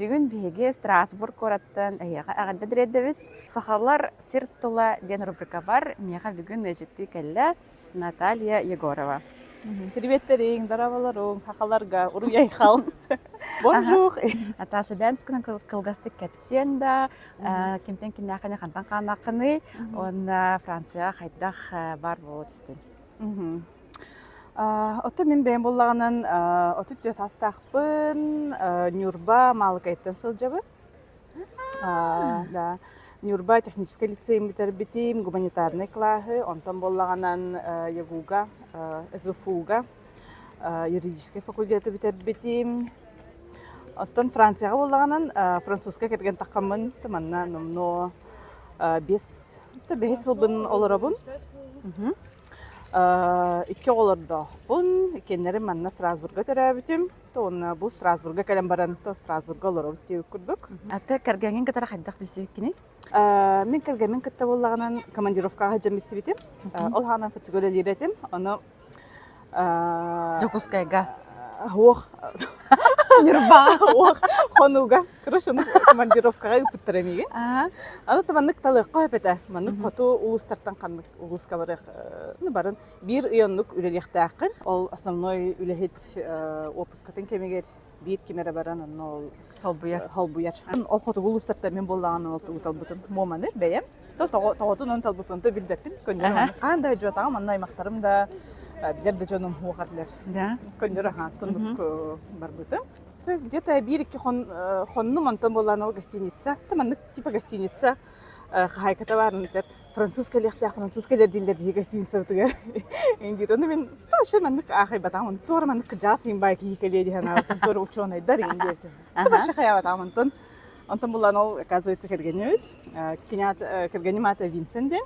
бүгін беге Страсбург кораттан аяға ағалда діреддебіт. Сақалар сирттула ден рубрика бар. Меға бүгін әжетті кәлі Наталья Егорова. Приветтерин, здороваларың, хақаларға, ұру яйхал. Бонжур. Наташа Бәнскінің қылғастық кәпсен да, кемтен кеннақыны қантан қанақыны, он Франция қайдақ бар болу тістен. Оты мен бәйін болағынан оты төс астақпын, Нюрба малы кайттан сылжабы. Нюрба технический лицей бітірбітім, гуманитарный клағы, онтан болағынан Ягуга, СВФУга, юридический факультеті бітірбітім. Оттан Францияға болағынан французға керген таққамын, тыманна номно 5 жылбын оларабын. Икки олардақпын, кеннері манна Страсбурга төрәбітім. Тоғына бұл Страсбурга кәлем баран, Страсбурга оларабы теуік күрдік. Аты кәргенген кітара қайдақ білсі кені? Мен кәргенмен кітті болағынан командировкаға жамбесі бітім. Ол ғанан фатсигөлі лиретім. Оны Жокускайға. Оқ. Нюрба. Хонуга. Короче, оны командировкаға үпіттіремеге. Аны таманнык талыққа өпеті. Маннык фоту улыстартан қаннык улыска барық. Барын бір үйонлық үлеліқті ақын. Ол основной үлелет опускатын кемегер бір кемері баран, ол холбуяр. Ол фоту улыстарта мен болағаны ол тұғы талбытын моманы бәйем. Тоғытын он талбытын то білбәппін. Қандай жуатаға манна аймақтарым да білерді жоным уақатлер. Көндері тұндық бар бұты. Где-то бір-екі қонны мантан болған ол гостиница. Таманнык типа гостиница. Қайқата барынытыр. Француз кәліқтіяқ, француз кәлер дейлер бей гостиница бұтығар. Енді оны мен таушы маннык ақай батамын. Туар маннык жасың бай кей кәлері хана. Туар учон айдар енді ерді. Табашы қая батамын. Онтан болған ол, оказывается, кәргені өт. Кәргені мата Винсенден.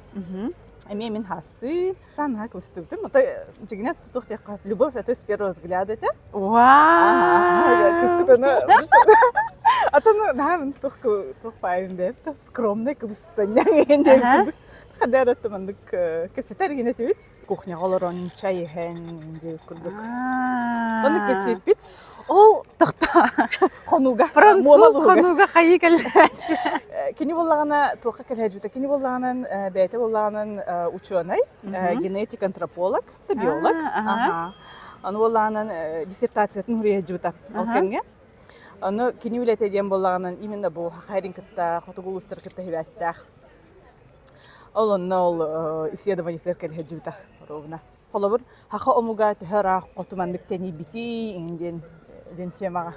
Мен хасты, сана көстүбдім. Ота жигнет тухтяққа любовь это с первого взгляда это. Атаны нахам тухпайым деп, скромный көбістеннен енді. Қадар атымандық көбістер генет өт. Кухня оларон чай хэн енді күрдік. Оны көтсеппет. Ол тұқта. Хонуга. Француз хонуга қайы кәләш. Кені болағына туаққа кәләжбіті. Кені болағынан бәйті болағынан ученый, генетик, антрополог, биолог. Оны болағынан диссертациятын хүрия жібіті. Ол кәнге. Оны кені үләті еден болағынан именно бұл қайрын кітті, қотығылыстыр кітті хевәстәқ. Ол онына ол исследованиялар кәлі жібіті. Қолабыр, хақа омуға түхәрақ қотымандық тәне біті еңден темаға.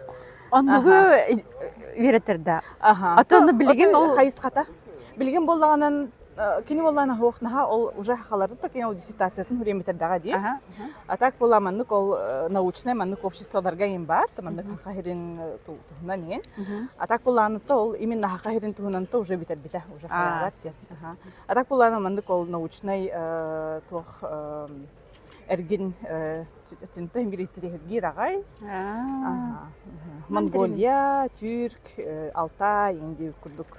Онығы вереттерді. Аты оны білген ол... Қайыз қата. Білген болағынан, кені болағына хоқнаға ол уже хақаларды, то кені ол диссертациясын хүреметердаға дей. Атак бола маннык ол научный, маннык обществоларға ен бар, маннык хақахерин туғынан ен. Атак болағаны то ол именно хақахерин туғынан то уже бітер біті, уже хақалар. Атак болағаны маннык ол научный туғы әрген түнті емгереттері ағай. Монголия, Түрк, Алтай, енді күрдік.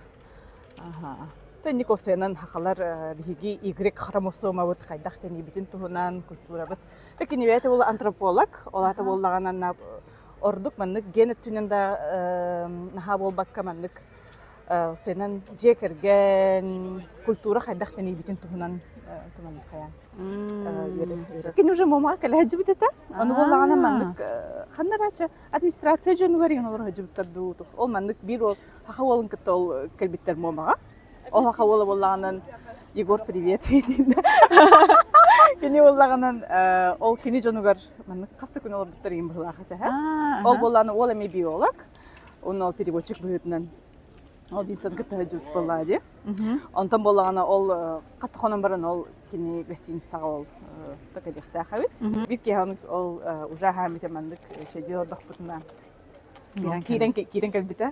Тәнік осыянан хақалар бігі Y хромосома бұд қайдақ тәне бітін тұғынан культура бұд. Тәкені бәйті ол антрополог, ол аты болағанан ордық маннык генет түнінде наға болбаққа маннык осыянан жекерген культура қайдақ тәне бітін тұғынан қаян. Кені уже момаға кәлі әджі бітеті. Оны болағанан маннык қандарачы администрация жөні көреген олар әджі біттірді. Ол маннык бір ол хақа олын күтті ол кәлбеттер момаға. Ол хақа олы болағанан Егор, привет. Кені болағанан ол кені жонығар қасты күн олар біттірген бұл ақыты. Ол болағаны ол әме биолог. Оны ол переводчик бұйытынан. Ол бинсан күтті әджіп болады. Онтан болағаны ол қасты қонын баран ол кені гостиницаға ол тәкәдіқті ақабет. Бір кейханы ол ұжа хаметі мандық чәде ордық бұтында. Кирен кәлбіті.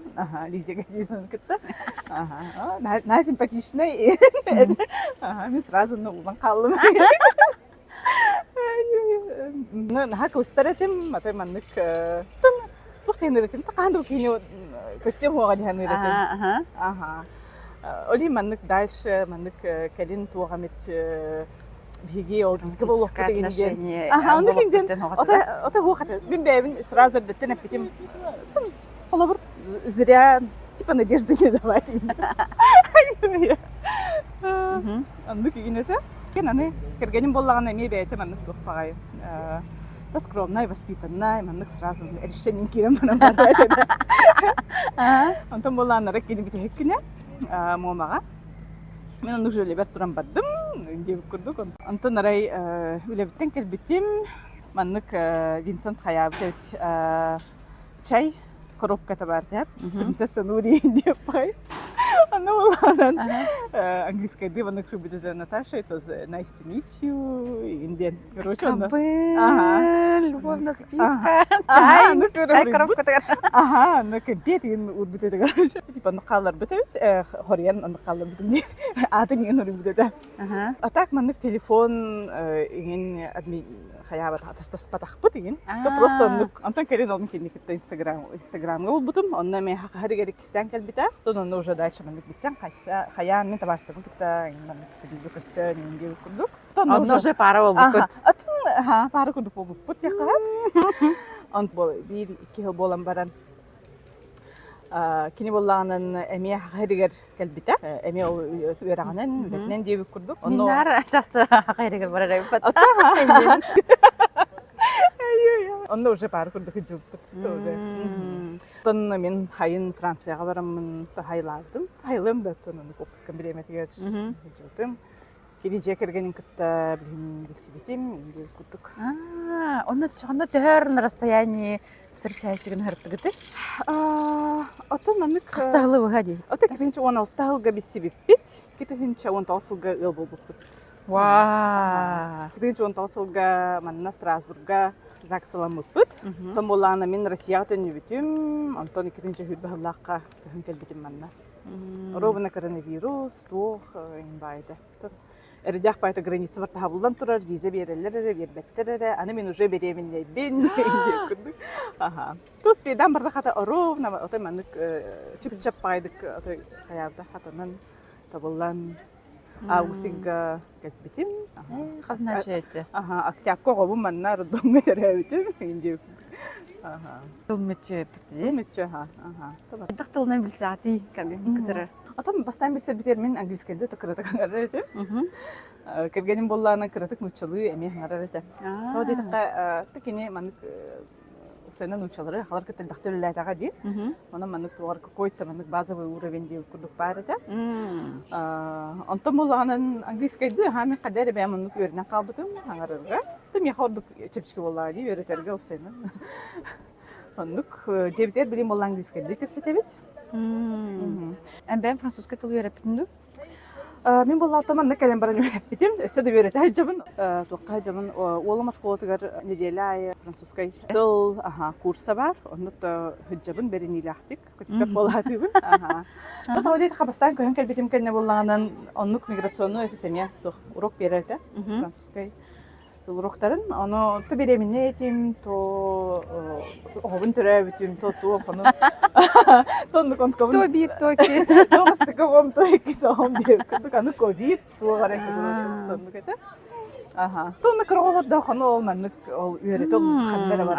Лизеге дейін күтті. На симпатичный. Мен сразу ұлан қалым. Наға көстер әтім, матай мандық тұқтайын үретім. Тақанды бұл кейіне көстем оға дейін үретім. Оли мандық дальше, мандық кәлін туағамет беги ол романтическое отношение. Он такие день. Это вот это. Бим бим сразу детина питим. Холобр зря типа надежды не давать. Анны кигинете. Кен аны кергеним боллаган эме бәйте маннык тохпагай. Та скромная, воспитанная, маннык сразу решением кирем манам барды. Антон боллаган рак кини бите хеккине. Момага. Мен аны уже лебет туран бардым. Инде курдук. Антон нарай үлебиттен келбитим. Маннык Винсент Хаябет чай коробката бар деп. Принцесса Нури деп бай. Она была английская дыва на клубе Наташа. It was nice to meet you. Индиан. Короче, она... Любовная списка. Чай, коробка. Ага, на компьютере урбит это, короче. Типа, ну, калар битет, хорьян, ну, калар битет. А ты не норим битет. А так, маннык телефон, ин адми хаябат хатастас патахпут ин. То просто, ну, антон керин олм киник это Инстаграм. Гол бутум, он на меня харигари кистян кальбита. То он уже дальше маннык битсян хаян, мен табарстым кита, маннык табиду кассен, инди курдук. Он уже пара ол букут. Ага, пара курдук ол букут яка. Он бол бир iki yıl bolan baran. Kini bollanın emiye hayrıgar kalbite. Emiye o öğrenin, üretinen diye bir kurduk. Minnar şasta hayrıgar bara yapıp. Onda уже пара курдук жуп. Тон мен хайын Францияга барамын, хайлардым. Хайлым да тонун опускан биреметигер жуптым. Келинче кергенин кытта билим билсибитим, инде курдук. Онда төхөр расстоянии встречайсыгын хырттыгыты? Ото маннык... Кастағылы бұға дей? Ото кетінші 16 жылға бисибиппит, кетінші 16 жылға ыл болбуппут. Ваа! Кетінші 16 жылға манна Страсбурга саксаламыппут. Том болағына мен Россияға төнүбүтүм, антон кетінші хүрбі хыллаққа көхін келбетім манна. Робына коронавирус, туох, инбайды. Эрдях по этой границе вот табылдан турар, виза берелер, бербеттер, аны мен уже беременный бен. Ага. То спидан барда хата ровно, отой маннык чүп-чап байдык, отой хаябда хатанан табылдан августига кетбитим. Катна чөйті. Ага, октябрьга гобун манна роддомга теребитим. Инде. Ага. Туммече битти. Туммече, ага. Дактылынан билсати калган кытыры. Атам бастан билсе битер мен английскийде то кырата каңаррете. Кергеним болланы кыратык нучалыы эме каңаррете. То дейдикка текене маннык сенен нучалары халар кетен дактылылайтага ди. Она маннык тугар какой-то маннык базовый уровень ди курдук бар эте. Антон боллаганын английскийде хами кадер бе маннык өрнөн калбытым каңарырга. Тем я хордук чепчики боллага ди өрөсөргө оксенен. Маннык жебитер билим болла английскийде көрсөтөбүт. Ben Fransızca tıl öğretmendim. Мен болла атаман калем баран öğretmedim. Söde öğret hacamın, toqqa hacamın oğlamas qoğatıgar nedelay Fransızca tıl kursa var. Onu da hacamın berini ilahtik. Kötüp bollatıyım. Da tawdiyet qabastan köhün kelbetim kenne bollanan onluk migrasyonu efsemiye toq urok bererdi. Fransızca Урокторын, аны то беременне этим, то огын төрөбүтүм, то фону. Тонну контком. То бит, то ки. То мастыком, то эки сом деп. Аны ковид, то гарачы тонну кете. Ага. Тонну кроолорда ханы ол маннык ол үйрөтө хандара бар.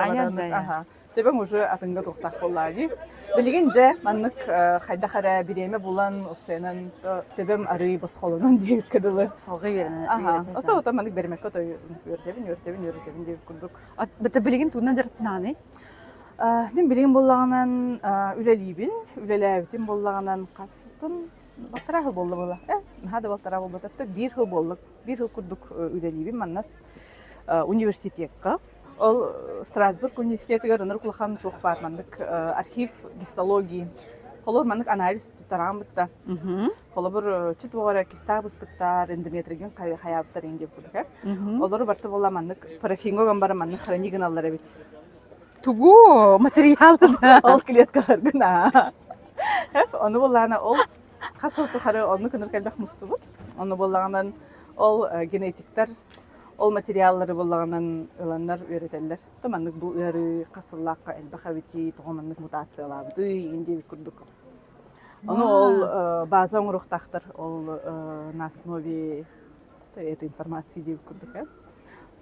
Ага. Тебен уже атыңга токтак боллаги. Билгенже маннык хайдахара биреме булан опсенен тебем ары босхолонун деп кедиле. Салгы берен. Ага. Ото маннык бермекке то үйрөтөбүн деп курдук. Бете билген туунан жартнаны? Мен билген боллаганан үлелибин, үлелебитим боллаганан кастым. Балтара хыл болду бола. Хада балтара болду тапта 1 жыл болдук. 1 жыл курдук үлелибин маннас университетка. Ол Страсбург университетиге рыныр кулахан тоқпар мандык архив гистологии. Холор мандык анализ тутарам битта. Холор бір чит боғара кистабыз биттар, эндометриген хаябыттар еңдеп кудык. Олар барты бола мандык парафингоган бара мандык хронигин аллар бит. Тугу материалы да. Ол клеткалар гына. Оны болағана ол қасыл тухары оны күнір кәлбәк мұсты бұд. Оны болағанан ол генетиктар ол материаллары боллаганан ыланнар үйрөтелер. Таманнык бу ыры касыллакка элбахабити тогоманнык мутациялабды инде курдук. Аны ол база оңруктактар ол на основе этой информации деп курдук.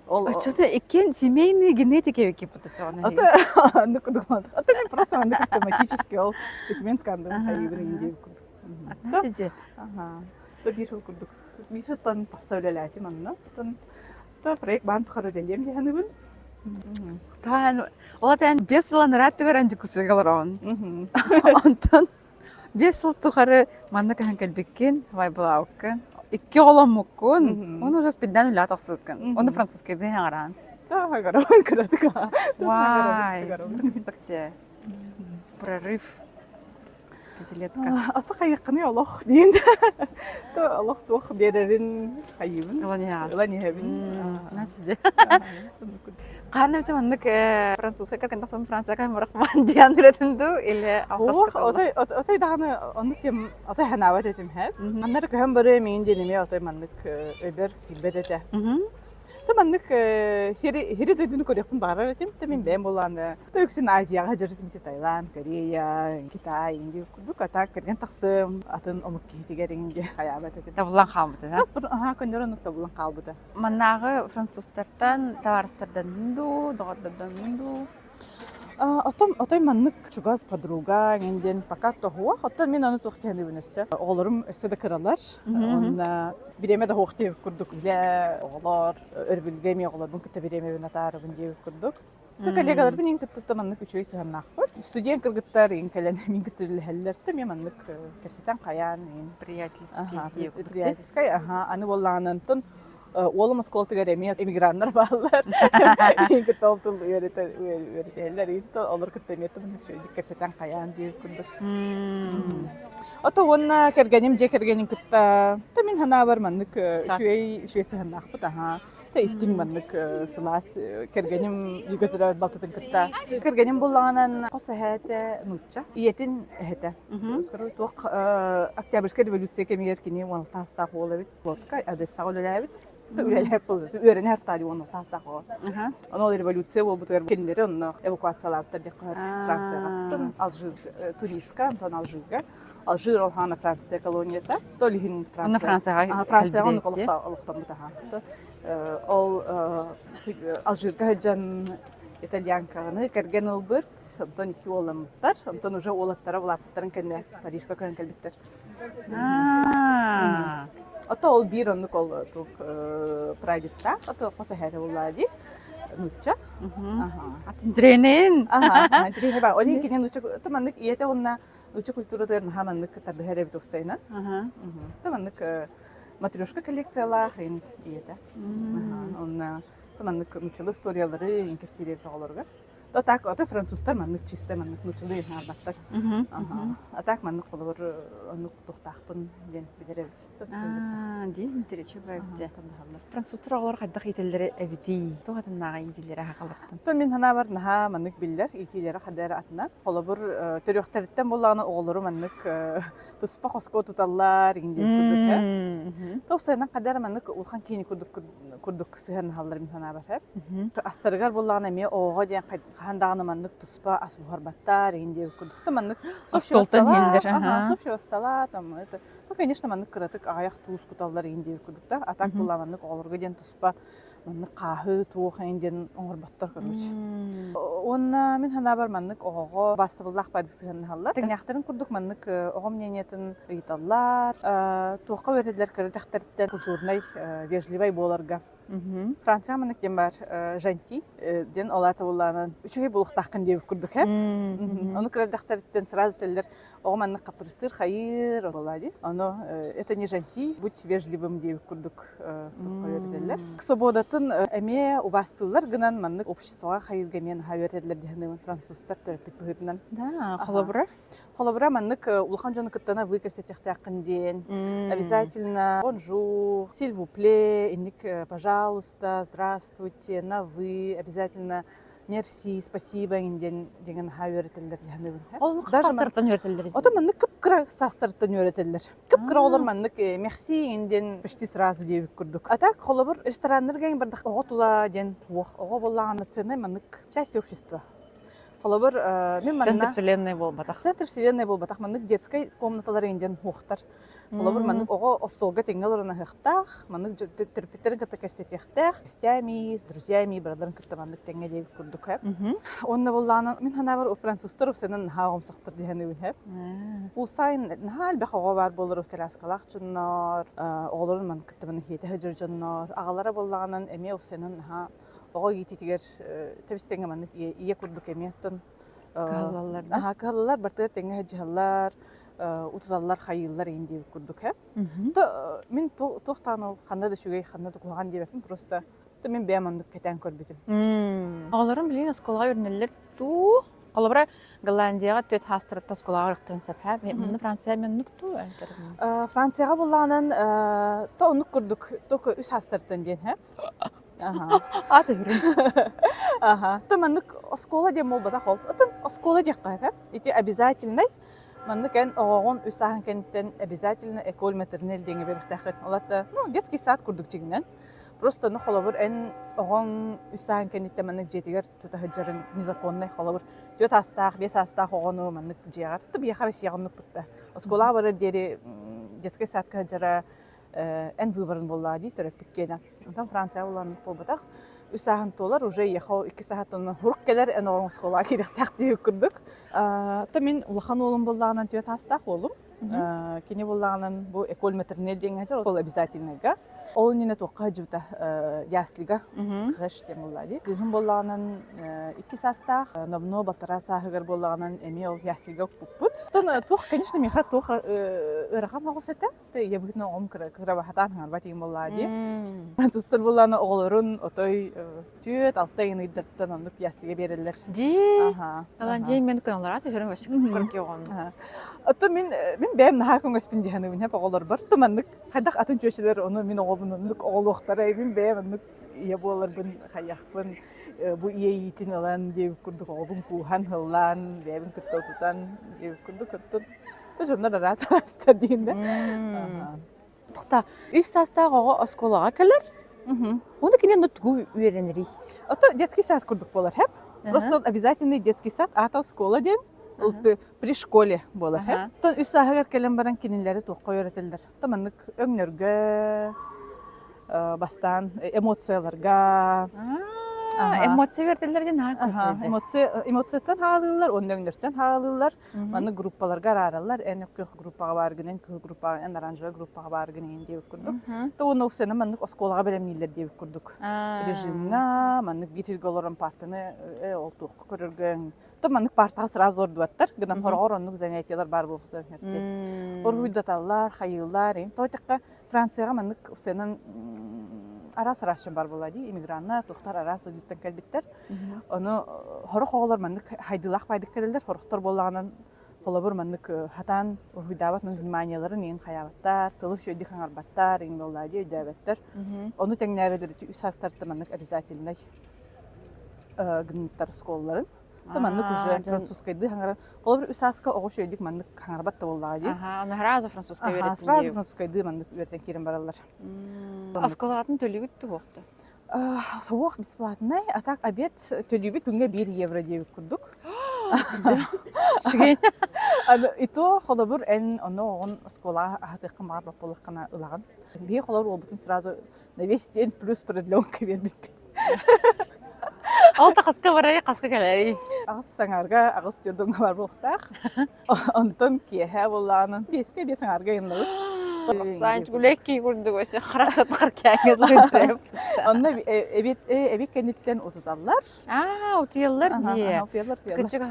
Ол Что-то икен семейные генетики вики путачоны. ата ну кудумат. Ата мен просто мандык автоматически ол документ скандым хайбын инде курдук. Значит, Ага. То бир жыл курдук. Бир жылдан тасаулалати манна. Та проект бан тухары делем диханыбын. тан олатан 5 жылын раттыгар кусыгаларон. Мгм. Онтон 5 жыл тухары манна кахан келбеккен, вай булауккен. 2 олам муккун. Он уже спиддан уля тасуккен. Он французский ден аран. Та хагарон кыратыка. Вай, кстати. Прорыв. Кизилетка. Ата хайыкны Аллах дин. Та Аллах тух берерин хайыбын. Колониал. Лани хабин. Значит, Карна бит маннык французга кирген тасам Францияга муракман диан ретинду или Ох, отай даганы онны тем отай ханават этим хәп. Аннар көһәм бары мен денеме отай маннык өбер килбет эте. Та маннык хири дөйдүн көрөкпүн барар этим. Та мен бем буланы. Та үксин Азияга жыртым те Таиланд, Корея, Китай, Индия курдук ата кирген таксым атын омук китигеринге хаябат этим. Табылан хамды, да? Та бир көндөрөн нукта булан калбыда. Маннагы французтардан, товарыстардан ду, догаддан ду. Отой маннык чугас подруга генден пока того, отой мен аны тохтяны бинесе. Оларым өсөдө кыралар. Онна биреме да хохти курдук биле оглар, өрбүлгеме оглар бун кете биреме бинатар бун дебип курдук. Та коллегалар бинин кытты маннык үчөй сахнах бар. Студент кыргыттар ин келен мин кытылы хәлләртә мен маннык керсетен каян ин Приятельский деп. приятельской, аны болланын тон Олым сколтыгар эми эмигранттар баалар. Инге толтул үйрөтөлөр инте олар кыттемети мына шөйдүк керсетен каян деп күндүк. Ото онна кергеним же кергеним кытта. Та мен хана бар маннык шөй сахнах бата. Та истин маннык сылас кергеним югатыра балтатын кытта. Кергеним болланан косахате нучча. Иетин хете. Тук Октябрьская революция кемер кини 16 холы бит. Лодка Одесса олабит. Үлелеп булды. Өрен һәр тали оны тастахо. Аны революция булды бутыр кендери онны эвакуациялаптыр ди Францияга. Алжир туристка, тон Алжирга. Алжир ол хана Франция колонияда. Толихин Франция. Оны Францияга. Францияга оны колохтан бутаха. Ол Алжирга жан итальянканы керген албыт. Антон iki оламыттар. Антон уже олаттара булаттарын кенне Парижга көн келбиттер. Ото ол бир оннук ол тук прайдитта. Ото коса хэре уллади. Нучча. Атын дренен. Дрene ба. Олин кине нучча то маннык иете онна нучча культуратер хаманнык тарды хэре бит оксайна. То маннык матрёшка коллекциялар ин иете. Онна то маннык нучча историялары инкерсилер тоголорга. То так ото французтар маннык чисте маннык нуччулы харбаттар. Атак маннык болор оннук тохтахпын ден бидеребит. Ди интерече байбте. Французтар олар кайдак ителлери эбити. Тогатыннага ителлери хакалыктын. То мен хана бар наха маннык биллер итилери хадары атына. Колобур төрөктөрдөн боллаганы оглору маннык туспа хоско туталлар инде күрдүк. То сайнан кадары маннык улхан кини күрдүк сыхан халлар мен хана бар хеп. Астыргар боллаганы ме ого ден хандаганы маннык туспа асбухар баттар инде күрдүк. То маннык Столтан хиллер. Собчего стола там это. То конечно маннык кыратык аяк туус куталлар инде күрдүк та. Атак боллаганы оглорго ден туспа маннык кахы туох инден оңор баттар көрүч. Онна мен хана бар маннык ого бастыбыллах байдысыгын халлар. Теңяктарын күрдүк маннык ого мнениятын ыйталлар. Туокка өтөдөлөр кырдактардан культурный вежливый боларга. Франция маннык ден бар жанти ден олаты булланын үчүгөй булуктакын деп күрдүк хэ. Аны кырдактардан сразу телдер ого маннык капырыстыр хайыр болади. Аны это не жанти, будь вежливым деп күрдүк тоокка свободатын эме убастылар гынан маннык обществога хайырга мен хавертедилер дегенде француздар төрөпүт быһытынан. Да, холобра. Холобра маннык улхан жаны кыттана вы керсетяктакын ден. Обязательно bonjour, s'il vous plaît, инник пожалуйста, здравствуйте, на вы, обязательно мерси, спасибо инден деген хавертедилер дегенде. Ол састыртан өтөлдөр. Ото маннык кыпкыра састыртан өтөлдөр. Кыпкыра олар маннык мерси инден почти сразу деп күрдүк. Атак холобур рестораннарга бардак ого тула ден ого боллаган цены маннык часть общества. Холобыр мен Центр манна вселенной болбатах. центр вселенной болбатах маннык детской комнаталар инден хуохтар. Холобыр маннык ого остолга теңгелорына хыхтах, маннык терпеттерин ката кэсетехтах, гостями, с друзьями, брадларын ката маннык теңге деп курдук хэп. Онна болланы мен ханабар французтар сенен хаагым сактыр дигәне үн хэп. Ул сайн нахал бахага бар болор терраскалах чуннар, огларын маннык ката маннык хете хәҗер жоннар, агалара боллаганын эме сенен ха ого гититигер тебистеңге маннык ие курдук эметтен. Каллалар. Каллалар бартыр теңге хәҗҗаллар, утузаллар хайыллар инде курдук хэп. Мен тохтаны ханда да шугай ханда да куган деп просто мен бәмәндик кетән көрбитим. Агаларым билен осколга үрнеллер ту. Колобра Голландияга төт хастыртта осколга рыктын сапха. Мен Франция мен нукту антерм. Францияга булганын то онук курдук, только үс хастыртын ден хэп. Аты үрүн. То маннык оскола дем болбада хол. Атын оскола дек кайфа. Ити обязательный. Маннык эн огон үсахан кенттен обязательно эколь матернел деңе берихтахыт. Олатта, детский сад курдук жигинен. Просто холобыр эн огон үсахан кенттен маннык жетигер тута хаджарын незаконный холобыр. Төт астах, бес астах огону маннык жегар. То бияхар сиягыннык бутта. Оскола бары дери детский сад хаджара эн выборын болла ди терапиккена. Онтан Франция улан болбатах. Үсахан толар уже ехал 2 сааттан хурук келер эн огон оскола кирихтах деп курдук. Та мен улахан олым боллаганан төт астах олым. Кини боллаганан бу эколь матернел деген хаджар ол обязательныйга. Ол нене тоққа жута яслига кыш тем боллади. Кыгын боллаганан 2 састах, новно балтара сахыгар боллаганан эми ол яслига пуппут. Тон тох, конечно, меха тох ырахам агысета. Те ябытна ом кыра хатан харбати боллади. Тустар болланы оголорун отой төт алтайын ыйдырттан онук яслига берелер. Ди. Голландия мен каналара төрөн башык көркө огон. Ото мен бәм наха көңөспүн дигәне үн хәп оголор бар. Томаннык кайдак атын чөшелер оны мен оголунук оголуктары мен бәм ия болар бун хаякпын бу ия итин алан деп курдук оголун кухан хыллан бәм кыттотутан деп курдук кыттот. Та жоннар раста дигәндә. Тукта, үс састагы осколага келер. Оны кине нутгу үйренери. Ото детский сад курдук болар хәп. Просто обязательный детский сад, ата школа ден. При школе болар хәп. Тон үс сагыр келен баран киниләре тоққа өйрәтелдер. Томаннык өңнөргә бастан эмоцияларга эмоция вертелерден эмоцияттан хаалылар, өңнөртөн хаалылар. Маны группаларга аралар, эне группага баргынын, группага, эн оранжевый группага баргынын деп курдук. То оны сені маннык осколага белемнилер деп курдук. Режимга, маннык битирголорон партыны ол тоққа көрөргөн. То маннык партага сразу ордуаттар, гынан хоргор оннук занятиялар бар болуктар хәтте. Оргуйдаталар, хайыллар, то такка Францияга маннык сенен арас рашын бар болады, иммигранна, тухтар арас үттен кәлбиттер. Оны хорох оголор маннык хайдылах байдык келелер, хорохтор боллаганан холобур маннык хатан ургуйдабат вниманияларын ен хаябаттар, тылык шөйдик хаңарбаттар, ен болады, өйдәбәттер. Оны тәңнәрелер үс астарты маннык обязательный гынныттар сколларын. Маннык уже французскайды хаңар. Холобур үс аска ого шөйдик маннык хаңарбатта болады. Аны сразу французска үйрәтте. Сразу французскайды маннык үйрәтен кирен баралар. Осколагатын төлөгүттү вакытта. Соох бесплатный, а так обед төлөбүт күнгө 1 евро деп курдук. Шугай. И то холобур эн он оскола хатыкка бар болуккана ылаган. Би холобур болбутун сразу на весь день плюс продленка бербит. Алта каска барай, каска келей. Агыс саңарга, агыс жөрдөнгө бар болуктак. Онтон кие болланын. Беске саңарга ынлыгыт. Санч гулекки курдук өсө карасат каркаңы. Онна эбит кенеттен утуталлар. Утуяллар ди. Утуяллар. Кычык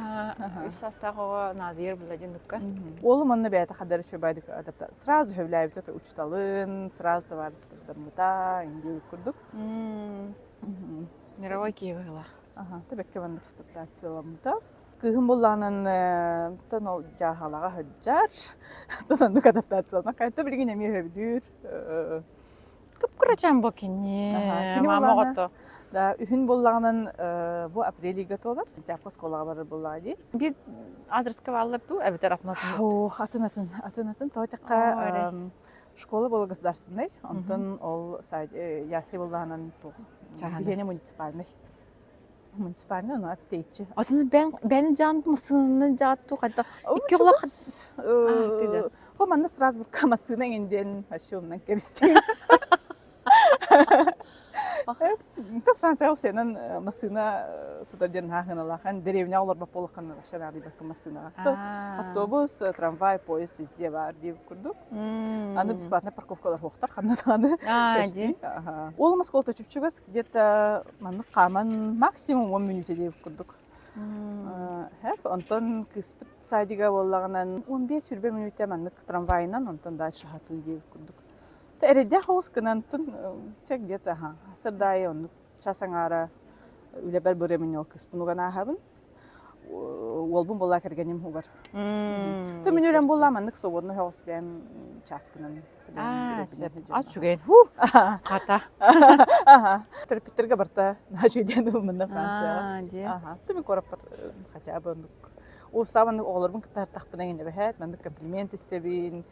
састагы надыр буладин дукка. Олу манна бәйта хадар шо байдык адапта. Сразу хөвләйбит ата учталын, сразу товарыстырдар мута, инде курдук. Мировой Киевла. Төбәккә бандык адаптацияланмыта. Кыгын булланын тонол жахалага хаджар. Тонолдук адаптациялана кайта билген эме хөбдүр. Күпкүрачан бокинне. Мамагото. Да, үһүн булланын бу апрелига толар. Жапкос колага бары буллади. Бир адреска алып бу әбитер атнатын. Атын тойтакка школа была государственной. Антон ол ясли булланын тух. Бигене муниципальный. Муниципальный, но оттейчи. Отын ben can mısını jattu kayda. İki kulak. Тыда. О, манна Страсбург камасына инден ашуымнан кебистен. Та Франция сенен масына тутаден хахыналахан деревня олар баполакан ашана дибак масына. Автобус, трамвай, поезд везде бар дип курдук. Аны бесплатная парковкалар хоқтар ханнатаны. Ди. Ол Москвада чүпчүгас где-то манны каман максимум 10 минут дип курдук. Hep ondan kısmet saydıga bollarından 15-20 minutta manlık tramvayından ondan dальше hatı diye kurduk. Ta erede hoş kınan tun çek где-то ha. Sırdayı onu çasan ara öyle bir böremin yok kısmını gana habın. Olbun bolla kergenim hubar. Ta minüren bolla manlık soğudunu hoş dem çaspının. Açugen. Kata. Терпеттерге барта нажиден мында Франция. Ди. Ты корап хотя бы у саман олорбун кытар тахпына инде бәһәт мында комплимент истебин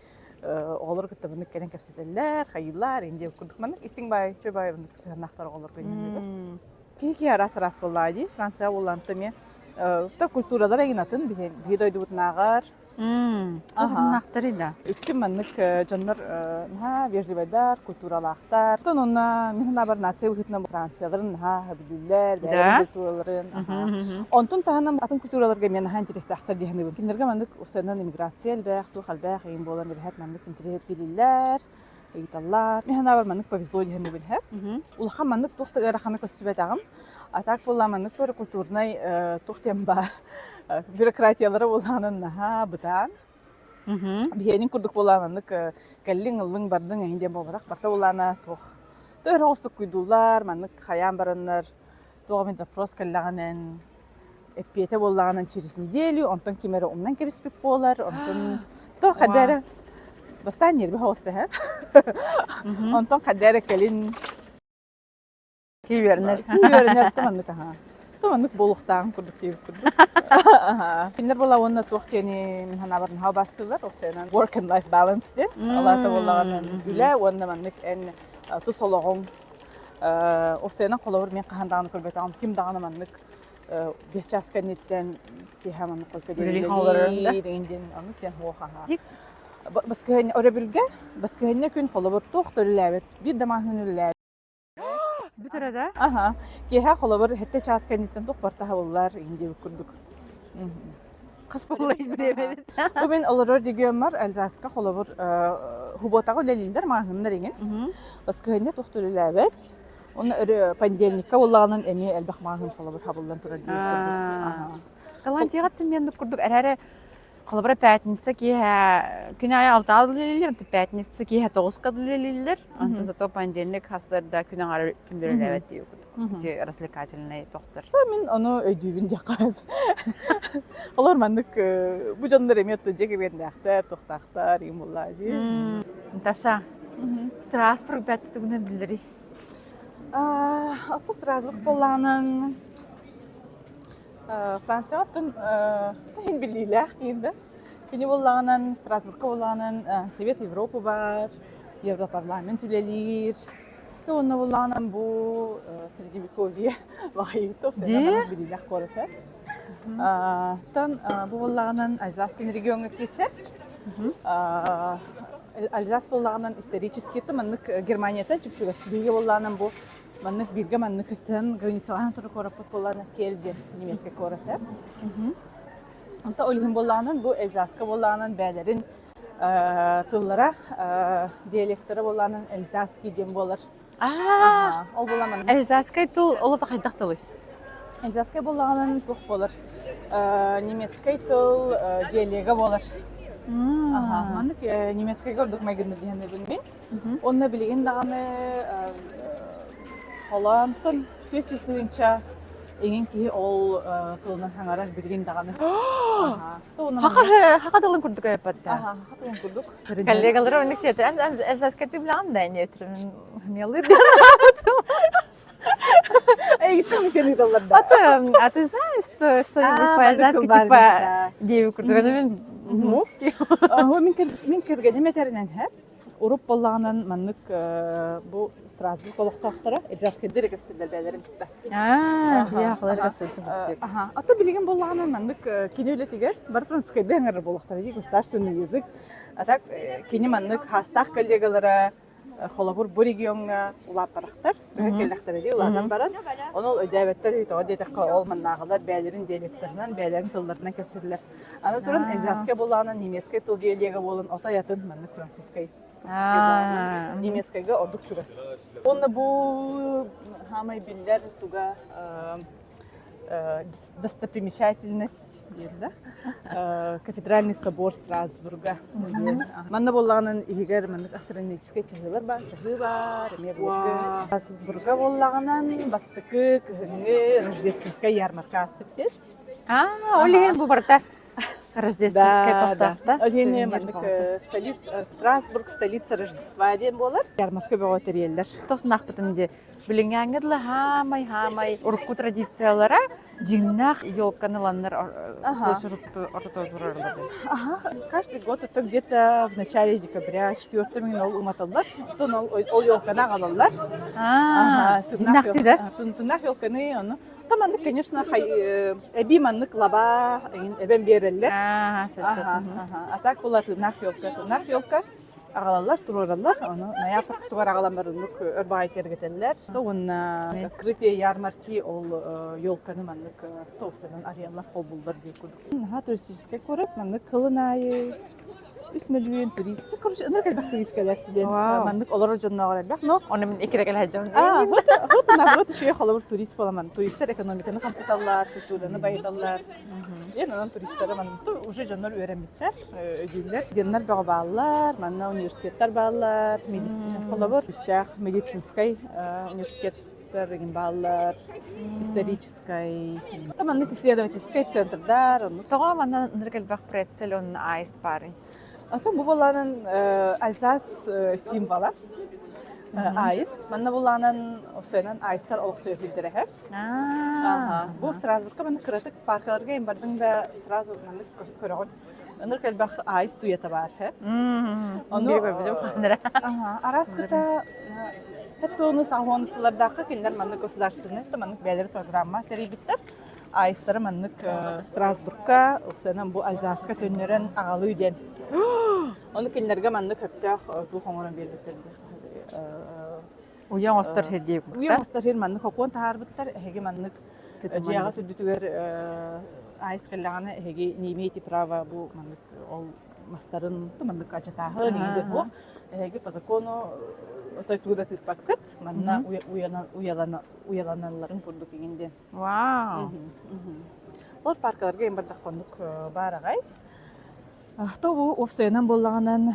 олор кытабын келен кепсетелләр, хайыллар инде курдук мында истиңбай, чөбай мында сыгынактар олор көннәр. Кики раз буллады Франция буллантыме. Та культуралар эгинатын бидойду бутнагар. Сыгынактары да. Үксим маннык жаннар вежливайдар, культуралахтар. Тонунна михна бар нация ухитна Францияларын билүлләр, бәйрәм культураларын. Онтун таһанам атын культураларга мен интересактар дигән. Кинләргә маннык усаннан иммиграция бәх, ту халбах ин болан бәһәт маннык интерес билилләр. Италлар. Михна бар маннык повезло дигән билһә. Улха маннык тохтыгара хана көсүбә тагым. Атак болла маннык тора культурнай тохтем бар. Бюрократиялары болғанын бұтан. Бейенің күрдік болғанындық кәлің ұлың бардың әйінден болғарақ барта болғана тоқ. Төр оғыстық күйдулар, маннык хаян барынлар, тоғымен запрос кәллағанын әппеті болғанын через неделю, онтын кемері омнан кебіспек болар, онтын тоқ қадәрі бастан нербі оғысты әп. Онтын қадәрі кәлін Кейвернер. Тыманнык аха. Тыманнык болуқтағын күрдік дейіп күрдік. Кинлер бола онна туақтені михана барын хау бастылар, осыянан work and life balance ден. Алата болағанын үлі, онна маннык ән тұс олағын. Осыянан қолауыр мен қағандағыны көрбетағын, кім дағыны маннык 5 час кәнеттен кейха маннык қойпа дегенден аннык ден хоғаға. Басқығын өрі білге, басқығын күн қолауыр тоқты үліләбет, бір дамағын үліләбет. Бүтәрәдә? Аха. Кейха холобыр хетте час кәнеттен тоқ бартаһа буллар инде күрдүк. Кыз буллай биремебез. Бу мен олорор дигән бар, Эльзаска холобыр хуботагы лелилдер махыннар иген. Баскыһында тохтуллабет. Оны понедельникка буллаган эми элбах махын холобыр хабылдан тура дип күрдүк. Аха. Голландияга тимен күрдүк. Әрәре Холобра пятница киһа күн ая 6 алылылар, пятница киһа 9 кадылылар. Антон зато понедельник хасырда күн аңар кимдереләбәт дип. Те развлекательный доктор. Мен аны өйдүбүн дия кайып. Алар мандык бу жандар эмет жегендәктә, тохтактар, имуллаҗи. Таша. Страсбург бәтте түгенә билдери. Атты Страсбург болганын Франция атын тәһин билиләх диенде. Кини болганын Страсбургка болганын Совет Европа бар, Европарламент үлелер. Тоны болганын бу Средневековье вакыты сәнә билиләх корыты. Тан бу болганын Альзастын регионга кирсәк. Альзас болганын исторически тыманнык Германиядә чүпчүгә сибеге болганын бу маннык бирге маннык истен границаларны туры корап болганын келди немецке кораты. Анда олгын болганын бу Эльзаска болганын бәйләрен тыллара диалектлары болганын Эльзаски дем болар. Ол боламын. Эльзаска тыл олата кайдак тылы. Эльзаска болганын тух болар. Немецкий тыл диалеге болар. Маннык немецкий көрдүк мәгенде дигәнне белмим. Онны билген даганы Холландтан 500 тыгынча эген ки ол тылынан хаңарар билген даганы. Хака тылын күрдүк айпатта. Хакын күрдүк. Коллегалар өндүк тетер. Эльзаска тиблан да не өтрүн мелыр. Эй, там кени долларда. А ты знаешь, что по-эльзаски типа деву күрдүк? Мукти. Мен кергене метеринен хеп. Уруп боллағынан маннык бу Страсбург олықтақтары Эльзаскедер көстелдер бәлерін бітті. Я, холар көстелдер бітті. Аты билеген боллағынан маннык кені өлі тегер, бар французскайда аңыры болықтары дейді, государственный язык. Атак, кені маннык хастақ коллегалары, холобур бу регионга улап барақтар, келдақтар еді, уладан баран. Оны өйдәбеттер үйті, о дейдіққа ол маннағылар бәлерін диалектарынан, бәлерін тылдарынан көпседілер. Аны тұрын Эльзаске боллағынан немецкай тыл диалегі болын, ота ятын маннык французскай. Немецкайга ордук чугас. Оны бу хамай биллер туга достопримечательность дейді. Кафедральный собор Страсбурга. Манна боллағынан игер маннык астрономический чыгылар бар, чыгы бар, мебелгі. Страсбурга боллағынан бастықы күхіңі рождественская ярмарка аспеттер. Олеген бу барда рождественская тоқтақта. Олене маннык Страсбург столица Рождества ден болар. Ярмарка бөғі терелер. Тоқтынақ бітімде білінгәңгідлі хамай ұрыққу традициялара жиннақ елканыланнар құлшырықты ортата тұрарлады. Каждый год это где-то в начале декабря, 4 мин ол уматалар. Тон ол елкана қалалар. Жиннақ дейді? Тынақ елканы, оны. Таманды, конечно, әбі маннык лаба, әбен берелер. А так была тынақ елка. Ағалалар, тұроралар, оны ноябрь туғар ағаламарынлық өрбағай кергетелер. Оны открытие ярмарки ол елканы маннык тоғсынан ариялар қол бұлдар дейк күдік. Туристический көріп, маннык қылын айы, 3 миллион турист. Короче, ыныр кәлбәк туристкалар шиден. Маннык олар жонна ағалар бәк. Оны мен екерек әлі жон. Вот наоборот, еще ехала турист боламан. Туристер экономиканы қамсыталар, культураны байыталар. Ен онан туристері уже жоннар өреметтер, өдейлер. Деннер бағы бағалар, манна университеттер бағалар, медицинскай университеттер бағалар, историческай. Манна исследовательский центрдар. Тоға манна ыныр кәлбәк прецел оның айст бары. Атын бұл боланын Альзас символа. Айст. Манна боланын осынан айстар олық сөйфілдері әп. Бұл Страсбургка манна кыратык паркаларға ең бардың да сразу манна көріғын. Ыныр кәлбәк айст уйета бар әп. Арас кыта хәтті оны сағуанысылардақы келдер манна государственный, манна бәлері программа теребіттер. Айстары маннык Страсбургка, осынан бұл Альзаска төннерін ағалы үйден. Оны келдерге маннык көптәқ бұл қоңырын бербіттерді. Уяң остар хердей күрді? Уяң остар хер маннык оқуын тағар біттер, әйге маннык жияға түдітігер айс кәллағаны әйге не имеете право бұл маннык ол мастарын маннык ачатағы негде бұл. Әйге по закону отой туғда түтпаққыт, манна уяланаларын көрдік егенде. Вау! Олар паркаларға ең бардақ қондық бар ағай. Тобу опсайынан болағынан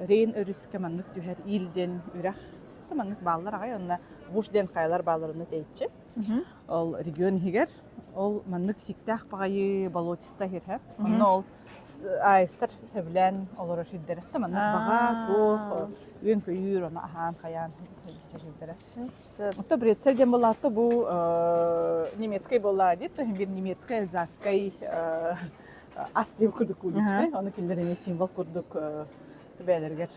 рейн өріске маннык түхер илден үрақ. Маннык балылар ағай, онына ғушден қайлар балырыны тәйтші. Ол регион егер, ол маннык сиктақ бағайы болотиста хер. Онына ол айыстар хевлен олар хиддері. Маннык баға, тоқ, үйен көйір, оны ахан, қаян хиддері. Отто бретцерден болатты бұл немецкай болады. Бір немецкай, эльзаскай ас деп күрдік көйлікші. Оны келдеріне символ күрдік бәлергер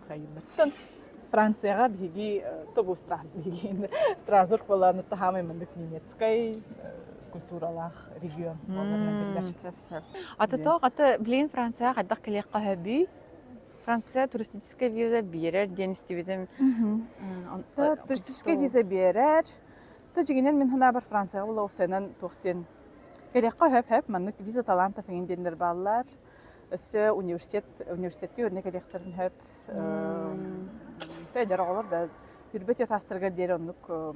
қайылды. Францияға бігі тобу Страсбург боланы тахамай мындық немецкай культуралақ регион. Аты тоқ, аты білейін Францияға қайдақ келек қағабүй. Франция туристическая виза берер, деністі виза. Туристическая виза берер. Жегенен мен хана бар Францияға бұл офсайнан тоқтен. Келек қағаб, мандық виза таланта феңендендер балылар. Өсі университетке өріне келектірін хөп. Тәйдер олар да үрбет өтастырғар дері онық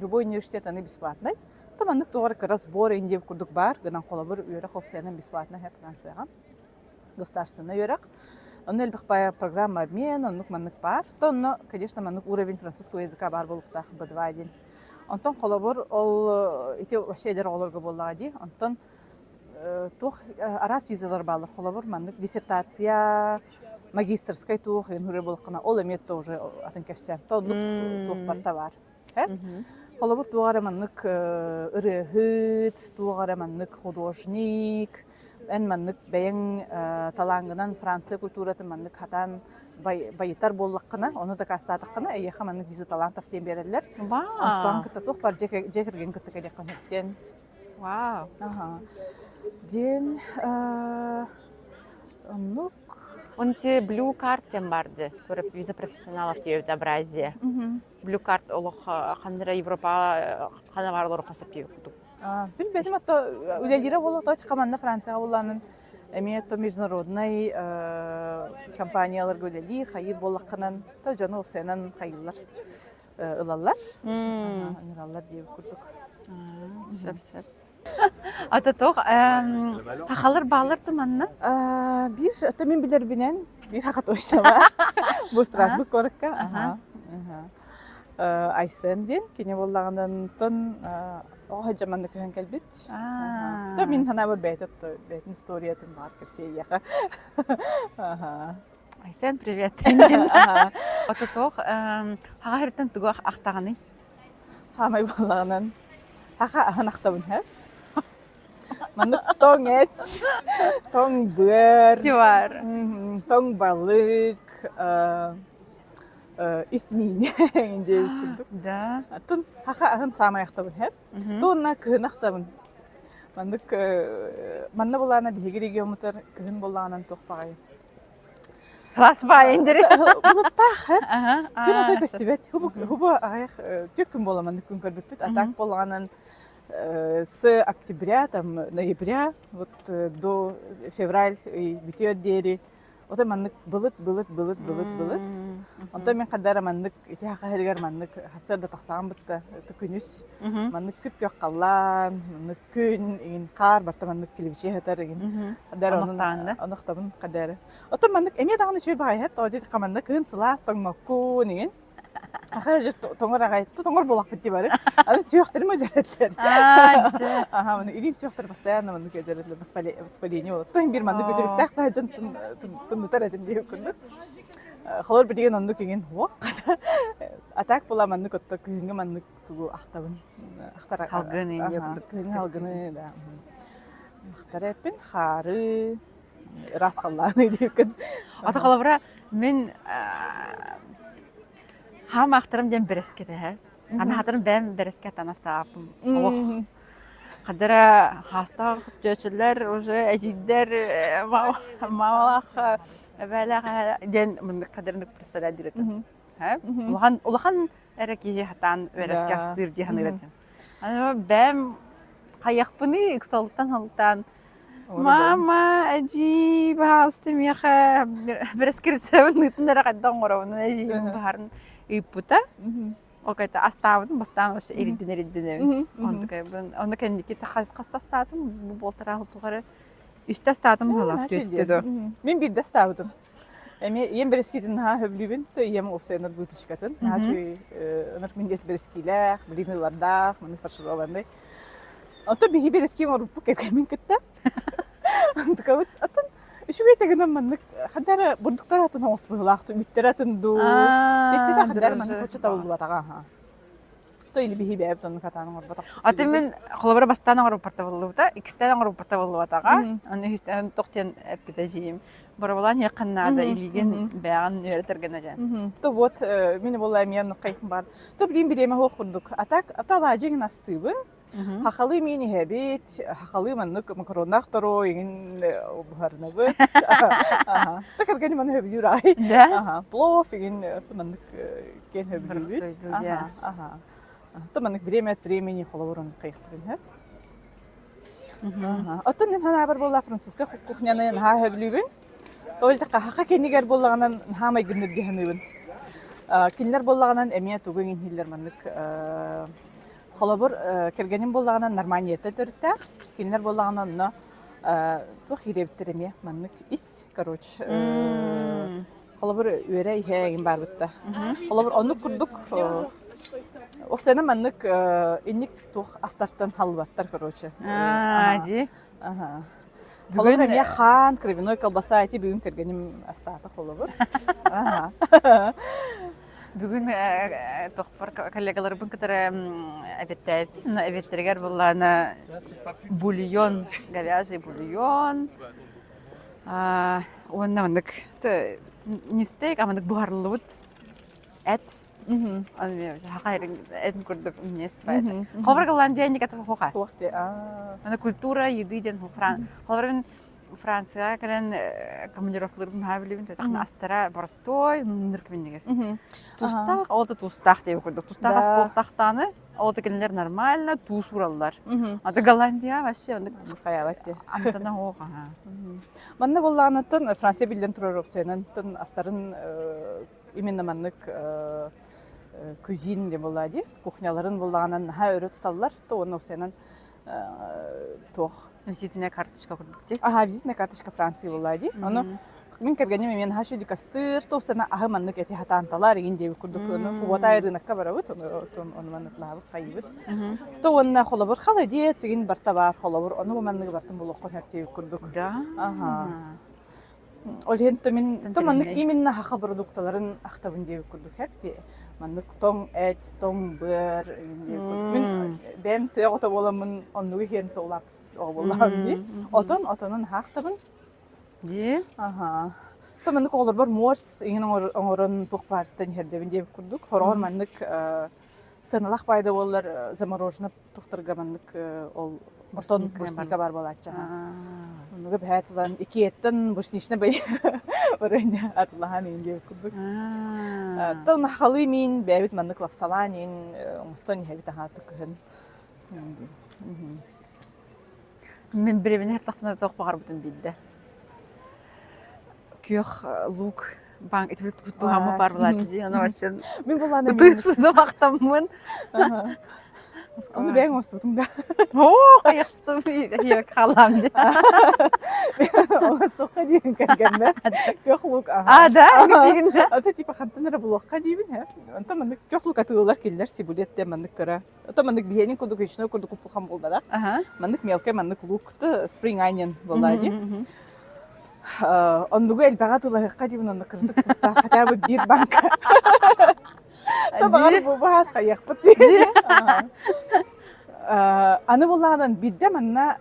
любой университет аны бесплатный. Там анық тоғар разбор индеп күрдік бар, гынан қола бір үйрек опсайынан бесплатный хөп Францияға. Государственный үйрек. Оны әлбіқ бая программа обмен, онық манық бар. Оны, конечно, манық уровень французского языка бар болуқтақ бадвайден. Онтон қола бір ол ете өшейдер оларға болады. Онтон тоқ арас визалар балыр қола бір манық диссертация, магистрскай тух, енуре болықына, ол әметті уже атын кәпсен. Тух барта бар. Қолабыр туғары маннык үріхіт, туғары маннык художник, ән маннык бәйін талаңғынан Франция культураты маннык хатан байытар боллаққына, оны да кастатыққына, әйеха маннык визит талантов тем берелер. Вау. Антуан кытта тух бар жекерген кытта кәдеққан өттен. Вау. Ден, оннук. Онте Blue Card тем барды. Туры виза профессионалов тиевді Бразия. Blue Card олық қандыра Европа қана барлар қосып тиев күдік. Білбедім, атта үлелері болу той қаманна Францияға боланын әмет международный компаниялар үлелер, қайыр болаққынан, той жаны офсайнан қайылар ылалар. Амиралар дейіп күрдік. Сөп-сөп. Ата тоқ, хақалар бағылар тұманна? Bir, ата мен білер бінен, bir хақат ойшта бар. Бұл Страсбург көрікка. Айсын ден, кене болағынан тұн оға жаманды көхен кәлбет. Та мен хана бір бәйтін историятын бар көпсей яқа. Айсын, привет. Ата тоқ, хаға хәрттен тұғы ақтағаны? Хамай болағынан. Хаға ағын ақтабын хәп. Манық тоң әт, тоң бұр, тоң балық, исмейне әңінде өкілдік. Да. Тұн хақа ағын самай ақтабын хәп. Тұнна күхін ақтабын. Манна болағына бігереге ұмытыр, күхін болағынан тоқпағай. Класс ба, ендері? Бұлыттақ хәп. Күн атай көстібет. Хұбы ағайық төк күн боламын күн көрбіппет. Атақ болағынан с октября, там, ноября, вот до февраль битер дери. Вот маннык булыт. Онда мен кадара маннык ити хакайгар маннык хасырда таксам битте түкүнүс. Маннык күп яккаллан, маннык күн ин кар барта маннык килибиче хатар ин. Кадара онуктабын кадара. Ота маннык эме даганы чөй бай хеп, тоди каманнык кын сылас тоңмакку неген. Ахыржы тоңор агай, тоңор болак битти бары. Аны сүйөктөр ма жаратлар. Мына илим сүйөктөр постоянно маны көзөрөтлөр, воспаление болот. Тоң бир маны көзөрүп такта жан тындытар этин деп күндү. Холор бидеген онду кеген вок. Атак була маны көттө күнгө маны тугу актабын. Актара Халгын инде күндү. Халгыны да. Актара эппин хары раскалланы деп күн. Ата калабыра мен Хам ахтарым дем берескете хэ. Ана хатарым бэм берескет анастаапым. Ох. Кадара хастаг жөчөлөр уже эжиддер мамалах бэлага ден мен кадырнык представлять диретен. Хэ? Улахан эреки хатан берескестир ди ханыретен. Ана бэм каяхпыны иксалтан халтан. Мама, эжи баастым яха берескерсебен нытнара каддан горовун эжи барын ипута. Окейта астабын бастан ошо эридден. Онда кендики кастастадым, бу болтара тугары үстө стадым халап төттү. Мен бир дастабым. Эми ем берескидин ха хөблүбүн, то ем офсенер бүпүчкатын. Хачы онор миндес берескилер, билинеларда, маны фаршылабандай. Ото биги береским оруп кекемин кетти. Антыкабыт атын үшүгейтегенен маннык хадара бурдуктар атын оспылаакту үттер атын ду. Тестета хадара маннык очта болду атага. То или биги беп тон катанын орбата. Аты мен холобра бастан оруп парта болду да, икстен оруп парта болду атага. Аны хүстен токтен эпидежим. Барабалан якыннада илиген бяган өретерген ажан. То вот мени болла мен кайкым бар. То билим биреме хокурдук. Атала жеген астыбын. Хахалы мени хэбит, хахалы маннык макаронахтаро еген бухарнабы. Так аргани маны хэбит юрай. Да? Плов еген маннык кен хэбит. То маннык время от времени холоворон кайхтын хэб. Ото мен ханабар болла французска кухняны ха хэблүбүн. Тойлтака хака кенигер боллаганан хамай гыннырди ханыбын. Кинлер боллаганан эмия тугын хиллер маннык холобор кергенин боллаганан нормальниетте төртте. Кинлер боллаганан но тух хиребтереме маннык ис, короче. Холобор үере ихеген бар битте. Холобор ону курдук. Оксана маннык инник тух астартан халбаттар, короче. Ди. Холобор я хан кривиной колбаса эти бүгүн кергеним астата холобор. Бүгүн тохпар коллегаларыбын кытары эбеттергер буллана бульон, говяжий бульон. Онна мындык нистек аманык бухарлыбыт эт. Мгм. Хакайрын этин курдук нес байда. Холбар Голландия никат хука. Туахте. Ана культура еды ден холбар Франция кален командировкаларын хабилибин тахна астара простой нырквиннигес. Тустак, ол да тустак деп курдук. Тустак асполтактаны, ол да келер нормально, туз ураллар. Ата Голландия вообще ондык Хаябатте. антана хога. Манна болланатын Франция билден турар опсенен тын астарын именно маннык кузин деп боллади. Кухняларын боллаганан ха өрө туталлар, то оны опсенен тох. Визитная карточка курдук ти. Ага, визитная карточка Франции боллади. Аны мен кергенем мен хашу дикастыр, то опсена ага маннык эти хатанталар ин деп курдук. Оны куатай рынокка барабыт, оны маннык лабыт кайбыт. То онна холобор халади тигин бартабар холобор, оны маннык бартын болок конек деп курдук. Да. Ага. Олен то маннык именно хаха продуктларын актабын деп курдук хепти. Маннык тоң эт, тоң бер деп курдук. Мен бем төгөтө боламын, оннугу хен толап болам ди. Отонун хактабын. Ди. Ага. То маннык олор бар морс иң оңорон тукпартын хердебин деп курдук. Хорор маннык сыналак пайда болар заморожено туктарга маннык ол Ортон бурсника бар болача. Онуга бәтлән икиеттен бурсничне бай барыня атлахан инде кубук. Тон халы мин бәбит маннык лапсаланин устан хәбит хатыкын. Мен бревен her тахна тохпар бутын бидде. Көх лук банк это тухамы бар булачы, аны васен. Мен буланы Тысыда вактамын. Onu ben olsun da. Oo, kayıktım ya kalam di. Onu stokka diyen kan Köhlük aha. Ada gittiğinde. Ata tipa xantana bulokka diyebin ha. Anta mandık köhlük atıyorlar killer sibulette mandık kara. Ata mandık bihenin kuduk işine kuduk upulham bolda da. Aha. Mandık melke mandık lukta spring onion vallahi. Ondugu elbagatula qadibin onu kırtık tusta hatabı bir banka. Tabii bu bahas kayakpıt diye. Anı bulanın bidde manna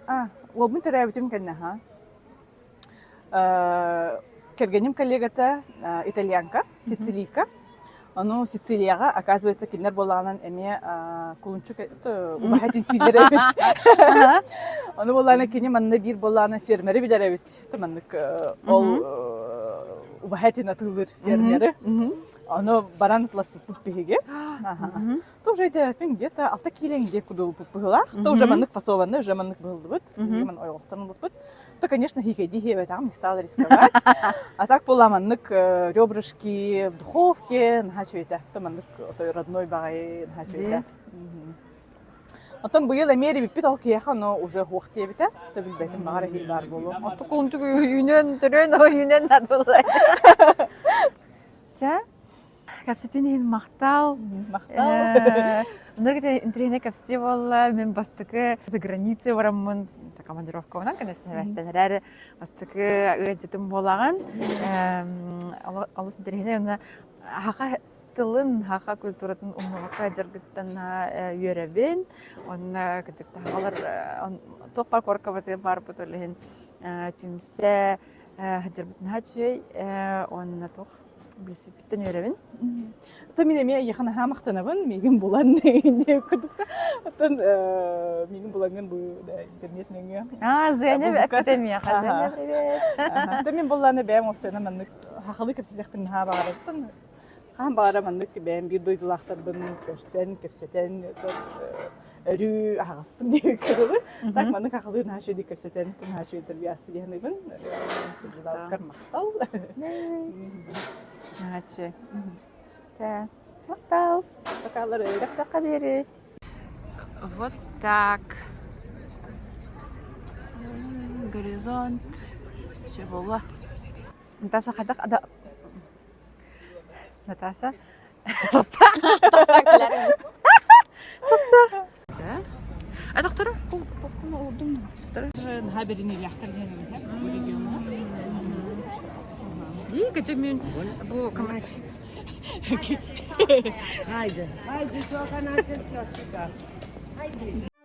o bin terabitim kanna ha. Kergenim коллегата итальянка, сицилийка. Оно Сицилияга, оказывается, кинер боланан эме кулунчук убахатин силдер эбит. Оно болана кине манна бир болана фермери билер эбит. Таманнык ол убахатин атылыр фермери. Оно баран атлас пуппиге. То уже это где-то 6 килен где кудул пуппыгылах. То уже маннык фасованный, уже маннык былдыбыт. Ман ойгостан булбыт. То, конечно, хикеди там не стала рисковать. А так была маннык ребрышки в духовке, нахачу это. То маннык той родной багай нахачу это. А там был Америка бипитал кияха, но уже хохте бита. То билбетим багара хилбар болу. Ото кулунчук үйнен түрен үйнен надулай. Та капсетинин мактал. Ныргыта интернет капсете болла, мен бастыкы за границей барамын. Командировка онан, конечно, вестенерер бастыкы ыжытым болаган. Алыс интернет оны хака тылын, хака культуратын умнылыкка жергыттан үйрөбен. Оны кыжыкта алар топар коркабаты бар бутулен түмсе жергыттан хачой, оны тох билсип биттен үйрөбен. То мен эме яхана хамактанабын, мегин булан деп кудукта. Атын мегин буланган бу интернет неңе. Женя академия, Женя, привет. То мен буланы бәм осына маннык хакылы кепсезекпин ха багараттан. Хам бара маннык бәм бир дойдулактар бын көрсен, кепсетен, өрү агаспын деп кудулу. Так маннык хакылы нашы деп кепсетен, нашы тербиясы дегенбин. Кармактал. Наче. Да. Мактал. Покалары. Кадери. Вот так. Горизонт. Чего? Наташа хадак ада. Наташа. А доктора? Хаберини яхтарген Ди, качамин бу камера. Haydi. Haydi şu an açık. Haydi.